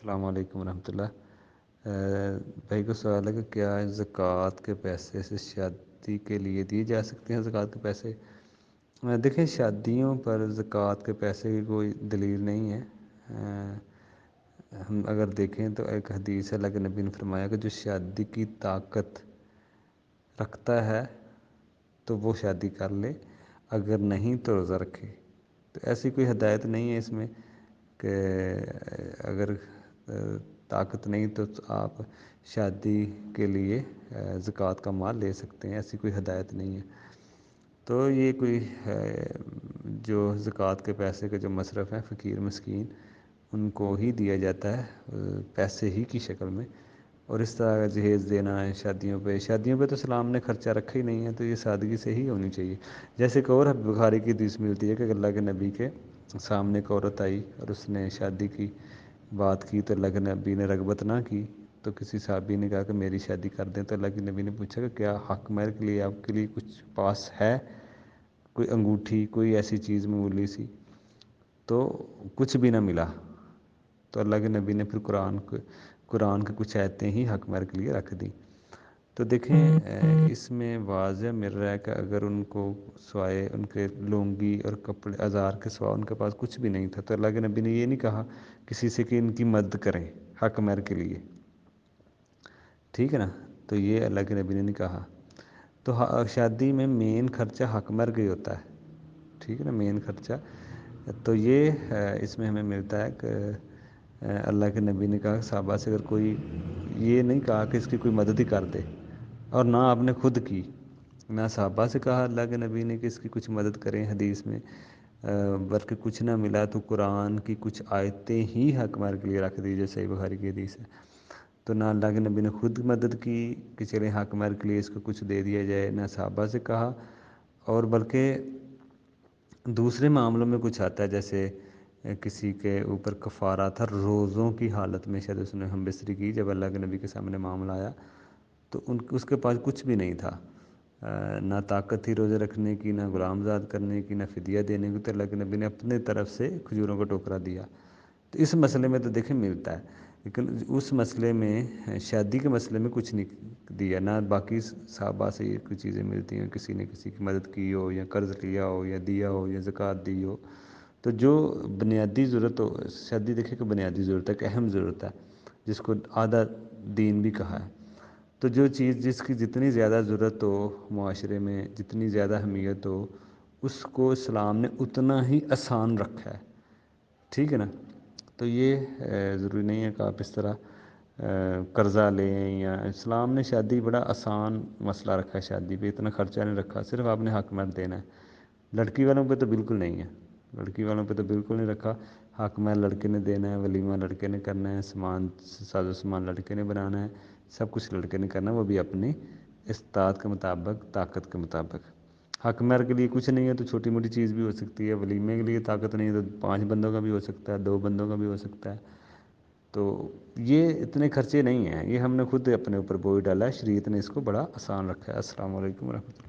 السلام علیکم ورحمۃ اللہ۔ بھائی کو سوال ہے کہ کیا زکوٰۃ کے پیسے سے شادی کے لیے دیے جا سکتے ہیں زکوٰۃ کے پیسے؟ دیکھیں، شادیوں پر زکوٰۃ کے پیسے کی کوئی دلیل نہیں ہے۔ ہم اگر دیکھیں تو ایک حدیث ہے، اللہ کے نبی نے فرمایا کہ جو شادی کی طاقت رکھتا ہے تو وہ شادی کر لے، اگر نہیں تو روزہ رکھے۔ تو ایسی کوئی ہدایت نہیں ہے اس میں کہ اگر طاقت نہیں تو آپ شادی کے لیے زکوٰۃ کا مال لے سکتے ہیں، ایسی کوئی ہدایت نہیں ہے۔ تو یہ کوئی جو زکوٰۃ کے پیسے کے جو مصرف ہیں فقیر مسکین ان کو ہی دیا جاتا ہے پیسے ہی کی شکل میں، اور اس طرح کا جہیز دینا ہے شادیوں پہ تو اسلام نے خرچہ رکھا ہی نہیں ہے، تو یہ سادگی سے ہی ہونی چاہیے۔ جیسے کہ اور بخاری کی حدیث ملتی ہے کہ اللہ کے نبی کے سامنے ایک عورت آئی اور اس نے شادی کی بات کی تو اللہ کے نبی نے رغبت نہ کی، تو کسی صحابی نے کہا کہ میری شادی کر دیں، تو اللہ کے نبی نے پوچھا کہ کیا حق مہر کے لیے آپ کے لیے کچھ پاس ہے، کوئی انگوٹھی، کوئی ایسی چیز معمولی سی؟ تو کچھ بھی نہ ملا۔ تو اللہ کے نبی نے پھر قرآن کے کچھ آیتیں ہی حق مہر کے لیے رکھ دیں۔ تو دیکھیں، اس میں واضح مل رہا ہے کہ اگر ان کو سوائے ان کے لونگی اور کپڑے ازار کے سوا ان کے پاس کچھ بھی نہیں تھا، تو اللہ کے نبی نے یہ نہیں کہا کسی سے کہ ان کی مدد کریں حق مہر کے لیے، ٹھیک ہے نا؟ تو یہ اللہ کے نبی نے نہیں کہا۔ تو شادی میں مین خرچہ حق مہر کا ہی ہوتا ہے، ٹھیک ہے نا، مین خرچہ۔ تو یہ اس میں ہمیں ملتا ہے کہ اللہ کے نبی نے کہا صحابہ سے اگر کوئی، یہ نہیں کہا کہ اس کی کوئی مدد ہی کر دے، اور نہ آپ نے خود کی، نہ صحابہ سے کہا اللہ کے نبی نے کہ اس کی کچھ مدد کریں حدیث میں، بلکہ کچھ نہ ملا تو قرآن کی کچھ آیتیں ہی حق مہر کے لیے رکھ دی، جیسے صحیح بخاری کی حدیث ہے۔ تو نہ اللہ کے نبی نے خود مدد کی کہ چلیں حق مہر کے لیے اس کو کچھ دے دیا جائے، نہ صحابہ سے کہا، اور بلکہ دوسرے معاملوں میں کچھ آتا ہے، جیسے کسی کے اوپر کفارہ تھا روزوں کی حالت میں، شاید اس نے ہم بستری کی، جب اللہ کے نبی کے سامنے معاملہ آیا تو اس کے پاس کچھ بھی نہیں تھا، نہ طاقت تھی روزے رکھنے کی، نہ غلام زاد کرنے کی، نہ فدیہ دینے کی، تو اللہ کے نبی نے اپنے طرف سے کھجوروں کا ٹوکرا دیا۔ تو اس مسئلے میں تو دیکھیں ملتا ہے، لیکن اس مسئلے میں شادی کے مسئلے میں کچھ نہیں دیا، نہ باقی صحابہ سے یہ کچھ چیزیں ملتی ہیں، کسی نے کسی کی مدد کی ہو، یا قرض لیا ہو، یا دیا ہو، یا زکوٰۃ دی ہو۔ تو جو بنیادی ضرورت ہو، شادی دیکھیں کہ بنیادی ضرورت ہے، کہ اہم ضرورت ہے، جس کو آدھا دین بھی کہا ہے۔ تو جو چیز جس کی جتنی زیادہ ضرورت ہو معاشرے میں، جتنی زیادہ اہمیت ہو، اس کو اسلام نے اتنا ہی آسان رکھا ہے، ٹھیک ہے نا؟ تو یہ ضروری نہیں ہے کہ آپ اس طرح قرضہ لیں، یا اسلام نے شادی بڑا آسان مسئلہ رکھا ہے، شادی پہ اتنا خرچہ نہیں رکھا، صرف آپ نے حق مہر دینا ہے۔ لڑکی والوں پہ تو بالکل نہیں ہے، لڑکی والوں پہ تو بالکل نہیں رکھا، حق مہر لڑکے نے دینا ہے، ولیمہ لڑکے نے کرنا ہے، ساز و سامان لڑکے نے بنانا ہے، سب کچھ لڑکے نے کرنا ہے، وہ بھی اپنی استطاعت کے مطابق، طاقت کے مطابق۔ حق مہر کے لیے کچھ نہیں ہے تو چھوٹی موٹی چیز بھی ہو سکتی ہے، ولیمے کے لیے طاقت نہیں ہے تو 5 بندوں کا بھی ہو سکتا ہے، 2 بندوں کا بھی ہو سکتا ہے۔ تو یہ اتنے خرچے نہیں ہیں، یہ ہم نے خود اپنے اوپر بوجھ ڈالا ہے، شریعت نے اس کو بڑا آسان رکھا ہے۔ السلام علیکم ورحمۃ اللہ۔